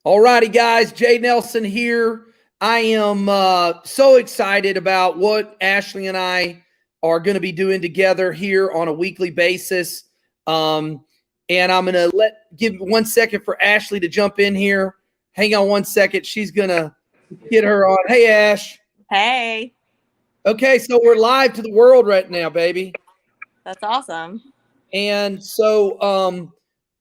All righty, guys. Jay Nelson here. I am so excited about what Ashley and I are going to be doing together here on a weekly basis. And I'm going to give 1 second for Ashley to jump in here. Hang on 1 second. She's going to get her on. Hey, Ash. Hey. Okay, so we're live to the world right now, baby. That's awesome. And so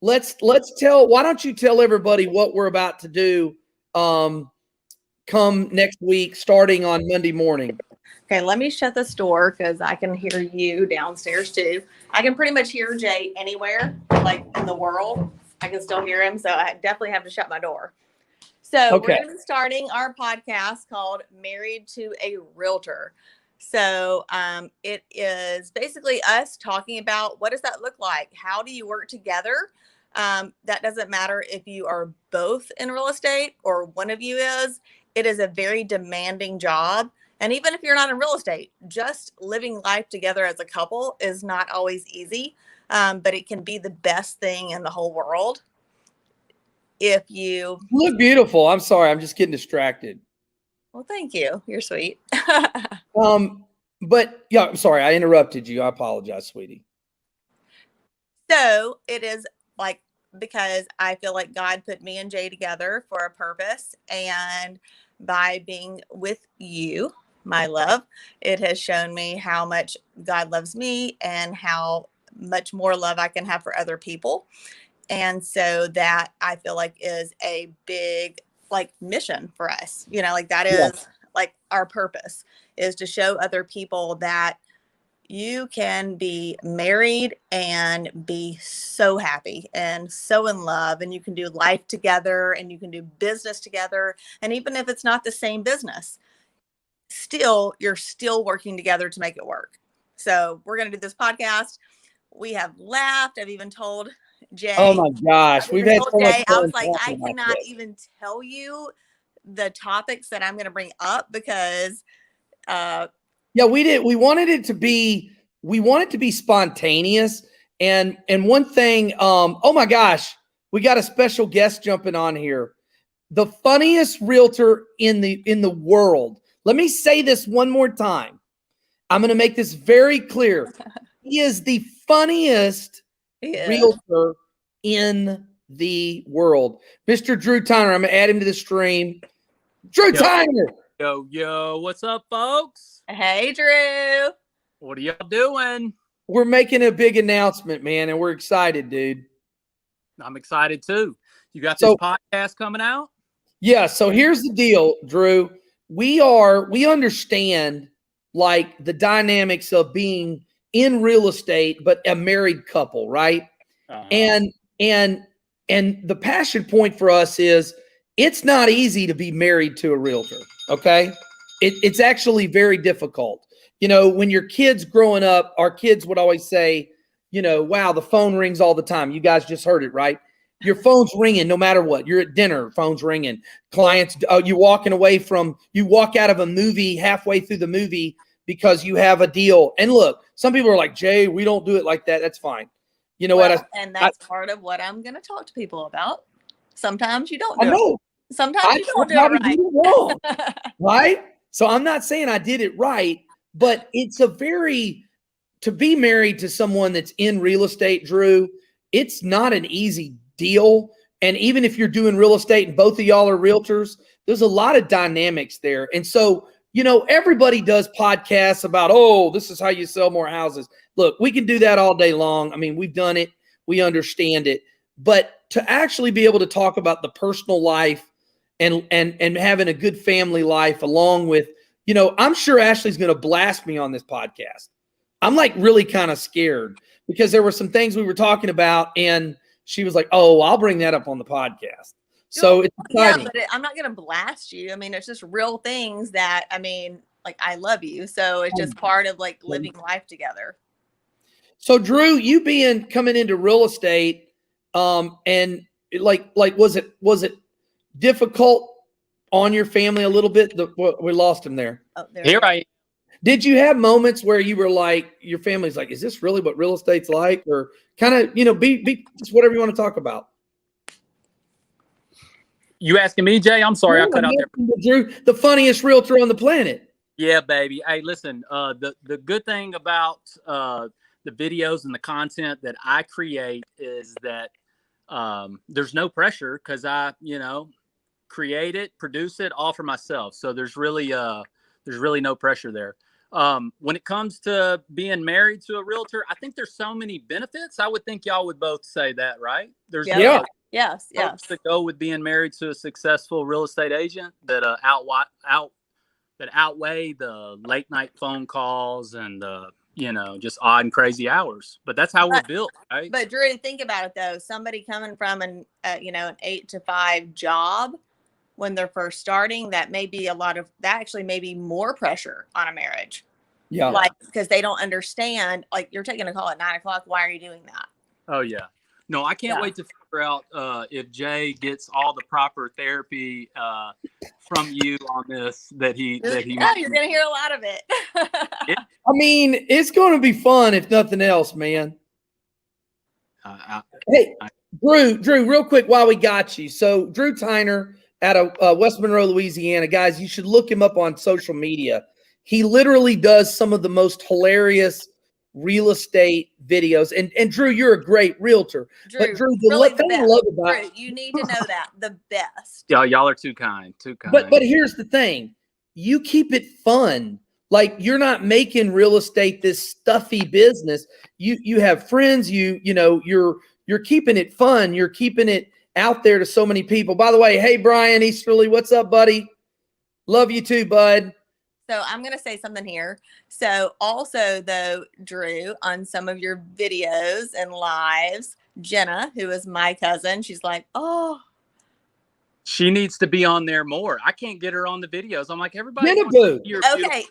let's tell, why don't you tell everybody what we're about to do come next week, starting on Monday morning. Okay, let me shut this door because I can hear you downstairs too. I can pretty much hear Jay anywhere, like in the world. I can still hear him, so I definitely have to shut my door. So We're going to be starting our podcast called Married to a Realtor. So it is basically us talking about what does that look like? How do you work together? That doesn't matter if you are both in real estate or one of you is. It is a very demanding job. And even if you're not in real estate, just living life together as a couple is not always easy, but it can be the best thing in the whole world. If you look beautiful. I'm sorry. I'm just getting distracted. Well, thank you. You're sweet. But yeah, I'm sorry. I interrupted you. I apologize, sweetie. So it is like, because I feel like God put me and Jay together for a purpose. And by being with you, my love, it has shown me how much God loves me and how much more love I can have for other people. And so that I feel like is a big mission for us, like that is like our purpose is to show other people that you can be married and be so happy and so in love, and you can do life together and you can do business together. And even if it's not the same business, you're still working together to make it work. So we're going to do this podcast. We have laughed. I've even told Jay. Oh my gosh. We've had so much fun. I was like, I cannot even tell you the topics that I'm going to bring up because yeah, we did. We wanted it to be spontaneous. And one thing, oh my gosh, we got a special guest jumping on here. The funniest realtor in the world. Let me say this one more time. I'm going to make this very clear. He is the funniest realtor in the world. Mr. Drew Tyner. I'm going to add him to the stream. Drew Tyner. Yo, what's up, folks? Hey, Drew. What are y'all doing? We're making a big announcement, man, and we're excited, dude. I'm excited too. You got this podcast coming out? Yeah, so here's the deal, Drew. We understand like the dynamics of being in real estate, but a married couple, right? Uh-huh. And the passion point for us is it's not easy to be married to a realtor, okay? It's actually very difficult. When your kids growing up, our kids would always say, wow, the phone rings all the time. You guys just heard it, right? Your phone's ringing no matter what. You're at dinner, phone's ringing. Clients, you walk out of a movie halfway through the movie because you have a deal. And look, some people are like, Jay, we don't do it like that. That's fine. You know what? And that's part of what I'm going to talk to people about. Sometimes you don't do it. Sometimes you don't do it wrong, right? So I'm not saying I did it right, but it's to be married to someone that's in real estate, Drew, it's not an easy deal. And even if you're doing real estate and both of y'all are realtors, there's a lot of dynamics there. And so, everybody does podcasts about, this is how you sell more houses. Look, we can do that all day long. I mean, we've done it. We understand it. But to actually be able to talk about the personal life and having a good family life along with, I'm sure Ashley's going to blast me on this podcast. I'm like really kind of scared because there were some things we were talking about and she was like, I'll bring that up on the podcast. So it's exciting. Yeah, but I'm not going to blast you. I mean, it's just real things that, I love you. So it's just part of living life together. So Drew, you coming into real estate, and was it difficult on your family a little bit? We lost him there. Oh, Here I am. Did you have moments where you were like, your family's like, is this really what real estate's like? Or kind of, be just whatever you want to talk about. You asking me, Jay? I'm sorry, I cut out there. Drew, the funniest realtor on the planet. Yeah, baby. Hey, listen, the good thing about the videos and the content that I create is that there's no pressure because I, create it, produce it all for myself. So there's really no pressure there. When it comes to being married to a realtor, I think there's so many benefits. I would think y'all would both say that, right? There's Yes. to go with being married to a successful real estate agent that outweigh the late night phone calls and the just odd and crazy hours. But that's how we're built, right? But Drew, think about it though. Somebody coming from an 8 to 5 job when they're first starting, that actually may be more pressure on a marriage. Yeah. Like, because they don't understand, like, you're taking a call at 9 o'clock. Why are you doing that? Oh yeah. No, I can't wait to figure out if Jay gets all the proper therapy from you on this that he Yeah, you're gonna hear a lot of it. Yeah. I mean, it's going to be fun if nothing else, man. Hey, Drew, real quick while we got you. So Drew Tyner out of West Monroe, Louisiana. Guys, you should look him up on social media. He literally does some of the most hilarious real estate videos. And Drew, you're a great realtor. Drew, but Drew, really the thing I love about Drew, you need to know that the best. Y'all are too kind. But here's the thing. You keep it fun. Like, you're not making real estate this stuffy business. You have friends, you're keeping it fun. You're keeping it out there to so many people. By the way, hey, Brian Easterly, what's up, buddy? Love you too, bud. So I'm going to say something here. So also, though, Drew, on some of your videos and lives, Jenna, who is my cousin, she's like, oh. She needs to be on there more. I can't get her on the videos. I'm like, everybody. Okay.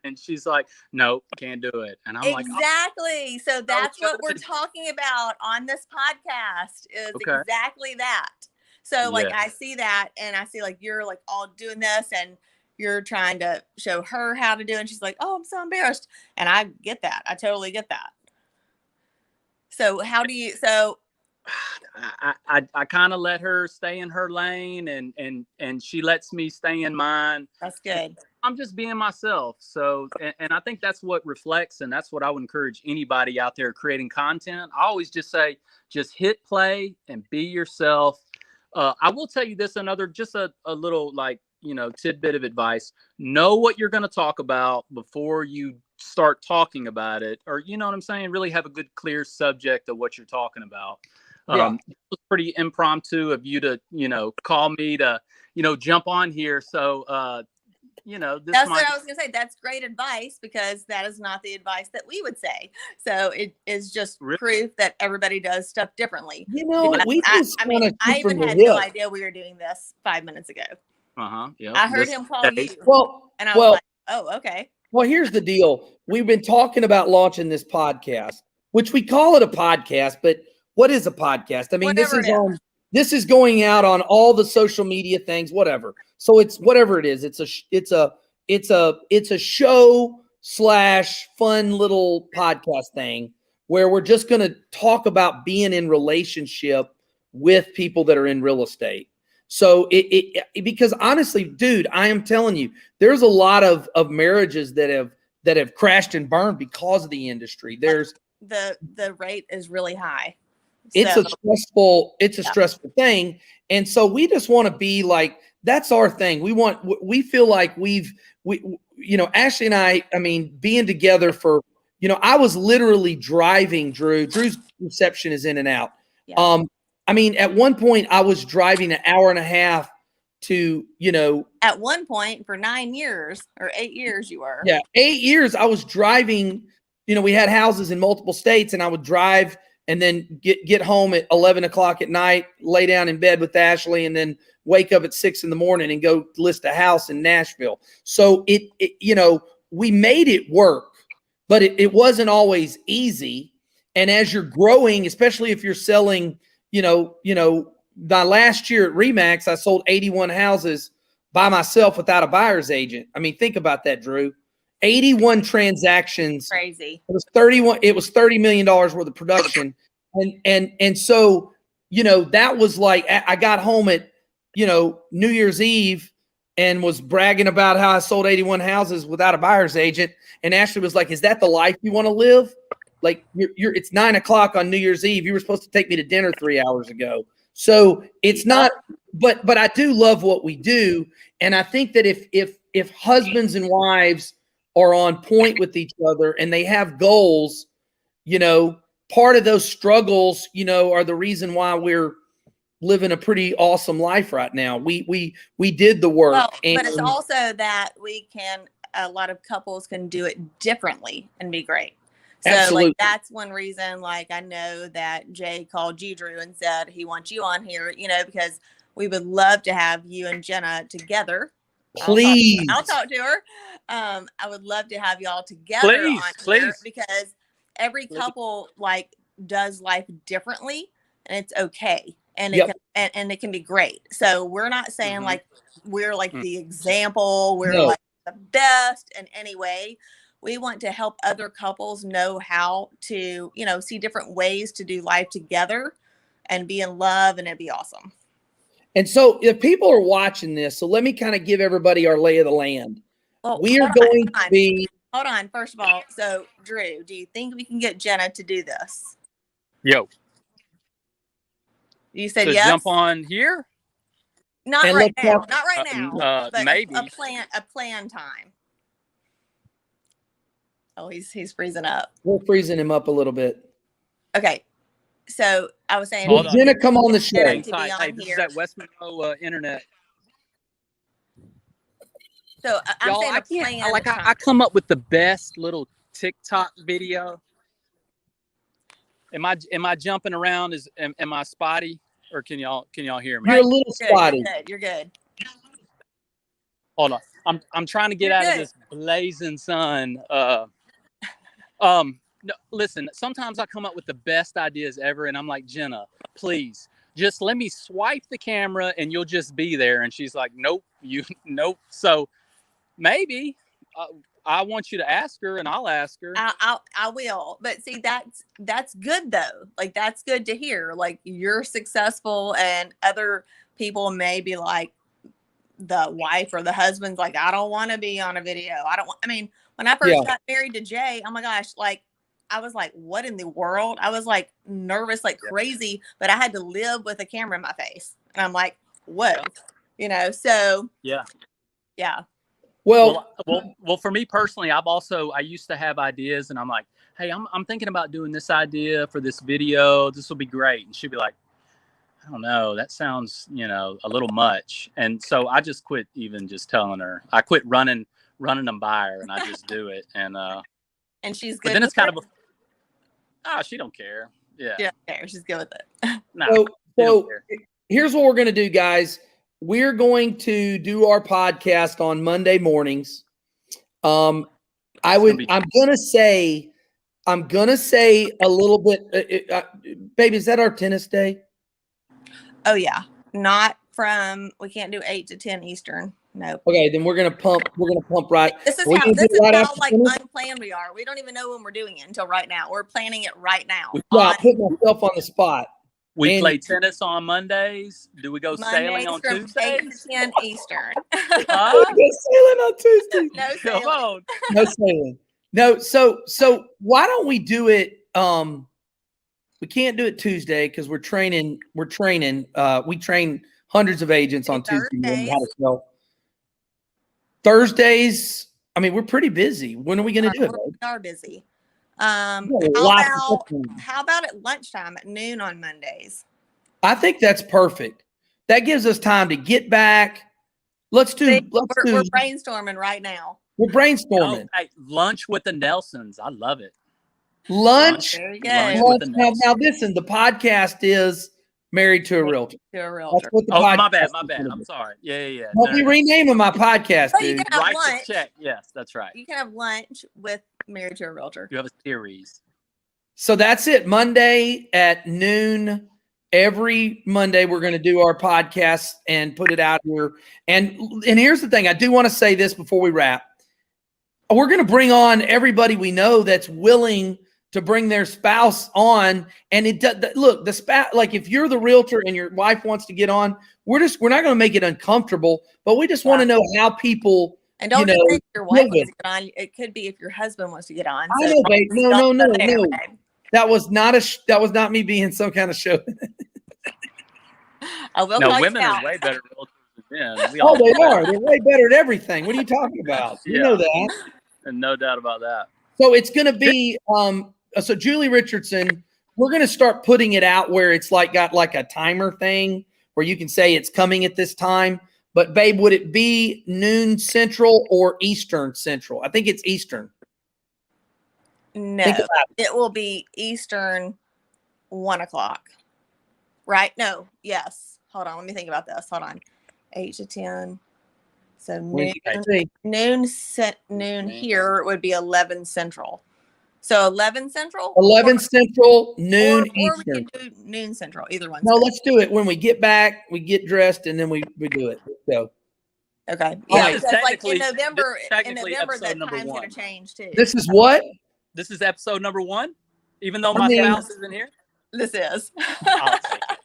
And she's like, nope, can't do it. And I'm like, exactly. Oh. So that's what we're talking about on this podcast is exactly that. So like, I see that and I see like, you're like all doing this and you're trying to show her how to do it. And she's like, oh, I'm so embarrassed. And I get that. I totally get that. So how do you, I kind of let her stay in her lane and she lets me stay in mine. That's good. I'm just being myself. So, and I think that's what reflects, and that's what I would encourage anybody out there creating content. I always just say, just hit play and be yourself. I will tell you this, just a little tidbit of advice. Know what you're going to talk about before you start talking about it, or you know what I'm saying? Really have a good, clear subject of what you're talking about. It was pretty impromptu of you to, call me to, jump on here. So, that's what I was going to say. That's great advice because that is not the advice that we would say. So it is just proof that everybody does stuff differently. I even had no idea we were doing this 5 minutes ago. Yeah. I heard him call you. And I was like, oh, okay. Well, here's the deal. We've been talking about launching this podcast, which we call it a podcast, but what is a podcast? I mean, this is going out on all the social media things, whatever. So it's whatever it is. It's a show / fun little podcast thing where we're just going to talk about being in relationship with people that are in real estate. So because honestly, dude, I am telling you, there's a lot of marriages that have crashed and burned because of the industry. There's the rate is really high. It's a stressful thing. And so we just want to be like, that's our thing. We feel like Ashley and I mean, being together for, I was literally driving Drew's reception is in and out. Yeah. I mean, at one point I was driving an hour and a half to, at one point for 9 years or 8 years you were. Yeah. 8 years I was driving, we had houses in multiple states and I would drive and then get home at 11 o'clock at night, lay down in bed with Ashley, and then wake up at 6 a.m. and go list a house in Nashville. So we made it work, but it wasn't always easy. And as you're growing, especially if you're selling, my last year at Remax, I sold 81 houses by myself without a buyer's agent. I mean, think about that, Drew. 81 transactions. Crazy. It was $30 million worth of production. And so, that was like, I got home at New Year's Eve and was bragging about how I sold 81 houses without a buyer's agent. And Ashley was like, is that the life you want to live? Like it's 9:00 on New Year's Eve. You were supposed to take me to dinner 3 hours ago. So it's not, but I do love what we do. And I think that if husbands and wives are on point with each other and they have goals, part of those struggles, are the reason why we're living a pretty awesome life right now. We did the work. Well, but it's also that a lot of couples can do it differently and be great. So Absolutely. that's one reason, I know that Jay called you, Drew, and said he wants you on here, because we would love to have you and Jenna together. Please. I'll talk to her. I would love to have y'all together on here because every couple does life differently, and it's okay. And it can be great. So we're not saying we're the example, we're the best in any way. We want to help other couples know how to, see different ways to do life together and be in love, and it'd be awesome. And so if people are watching this, so let me kind of give everybody our lay of the land. Well, we are going to be. Hold on. First of all, so Drew, do you think we can get Jenna to do this? Yo. You said to yes. Jump on here? Not right now. Not right now. But maybe a plan time. Oh, he's freezing up. We're freezing him up a little bit. Okay. So I was saying, will Jenna come on the show? Hey, this is at West Monroe Internet. So I'm saying a plan. I come up with the best little TikTok video. Am I jumping around? Am I spotty, or can y'all hear me? You're a little spotty. You're good. Hold on. I'm trying to get out of this blazing sun. No, listen, sometimes I come up with the best ideas ever, and I'm like, Jenna, please, just let me swipe the camera and you'll just be there. And she's like, nope, nope. So maybe I want you to ask her, and I'll ask her. I will. But see, that's good though. That's good to hear. You're successful, and other people may be like, the wife or the husband's like, I don't want to be on a video. When I first got married to Jay, oh my gosh, I was like, what in the world? I was nervous, crazy, but I had to live with a camera in my face. And I'm like, whoa, so. Yeah. Yeah. Well, for me personally, I used to have ideas, and I'm like, hey, I'm thinking about doing this idea for this video. This will be great. And she'd be like, I don't know, that sounds, a little much. And so I just quit even just telling her. I quit running them by her, and I just do it. And she's good. But then it's kind of she don't care. Yeah. She don't care. She's good with it. No, so here's what we're going to do, guys. We're going to do our podcast on Monday mornings. I'm gonna say a little bit. Baby, is that our tennis day? Oh yeah, we can't do 8 to 10 Eastern. No. Okay, then we're gonna pump right. This is how unplanned we are. We don't even know when we're doing it until right now. We're planning it right now. I put myself on the spot. We play tennis on Mondays. Do we go sailing on Tuesdays? 8 to 10 Eastern. We go sailing on Tuesday. No sailing. Come on. No sailing. No. So why don't we do it? We can't do it Tuesday because we're training. We train hundreds of agents on Tuesday. How to sell. Thursdays. We're pretty busy. When are we going to do it? We are busy. How about at lunchtime at noon on Mondays? I think that's perfect. That gives us time to get back. We're brainstorming right now. We're brainstorming. Hey, lunch with the Nelsons. I love it. Lunch. There you go. Now listen, the podcast is Married to a Realtor. That's what the my bad. I'm sorry. Yeah. Well, we renaming my podcast, dude. You can have Write lunch. the check. Yes, that's right. You can have lunch with Married to a Realtor. You have a series. So that's it. Monday at noon. Every Monday, we're going to do our podcast and put it out here. And here's the thing. I do want to say this before we wrap. We're going to bring on everybody we know that's willing to bring their spouse on. And it does look, the spouse, like if you're the realtor and your wife wants to get on, we're not going to make it uncomfortable, but we just want to know how people, and don't just think your wife wants to get on. It could be if your husband wants to get on. I know, babe. No. That was not me being some kind of show. I will. No, women are way better realtors than men. Oh, they are. They're way better at everything. What are you talking about? You know that. And no doubt about that. So it's going to be, so Julie Richardson, we're going to start putting it out where it's got like a timer thing where you can say it's coming at this time. But babe, would it be noon Central or Eastern Central? I think it's Eastern. No, it will be Eastern 1:00. Right? No, yes. Hold on. Let me think about this. Hold on. 8 to 10. So noon here would be 11 Central. So 11 Central? 11 Central, noon or Eastern. we can do noon Central. Either one. No, let's do it. When we get back, we get dressed, and then we do it. So. Okay. Yeah, This because is like in technically November the episode number time's 1. going to change too. This is what? This is episode number 1, even though my spouse isn't here. This is. I'll take it.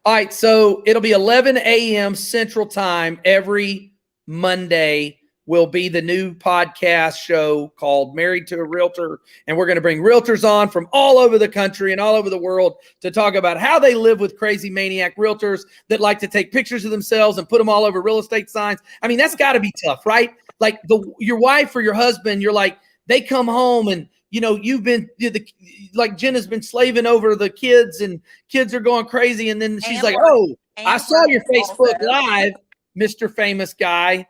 All right, so it'll be 11 a.m. Central Time every Monday. Will be the new podcast show called Married to a Realtor. And we're going to bring realtors on from all over the country and all over the world to talk about how they live with crazy maniac realtors that like to take pictures of themselves and put them all over real estate signs. I mean, that's got to be tough, right? Like your wife or your husband, you're like, they come home and, you've been like Jenna's been slaving over the kids and kids are going crazy. And then she's like, oh, I saw your Facebook Live, Mr. Famous Guy.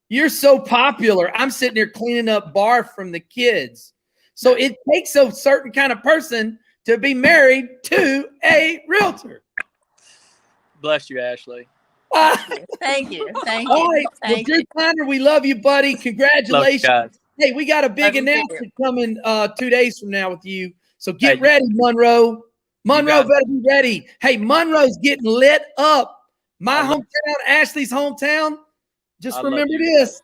You're so popular. I'm sitting here cleaning up barf from the kids. So it takes a certain kind of person to be married to a realtor. Bless you, Ashley. Thank you. All right. Well, Drew Kleiner, we love you, buddy. Congratulations. Love you guys. Hey, we got a big announcement coming 2 days from now with you. So get ready, Monroe. Monroe better be ready. Hey, Monroe's getting lit up. My hometown, Ashley's hometown. Just remember this.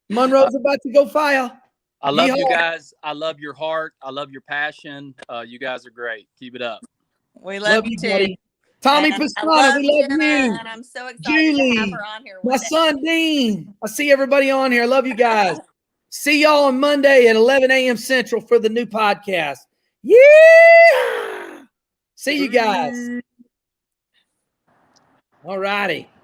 Monroe's about to go fire. I love you guys. I love your heart. I love your passion. You guys are great. Keep it up. We love you too. Buddy. Tommy Pastrana, we love Jenna, you. And I'm so excited Julie, to have her on here. My son Dean. I see everybody on here. I love you guys. See y'all on Monday at 11 a.m. Central for the new podcast. Yeah. See you guys. All righty.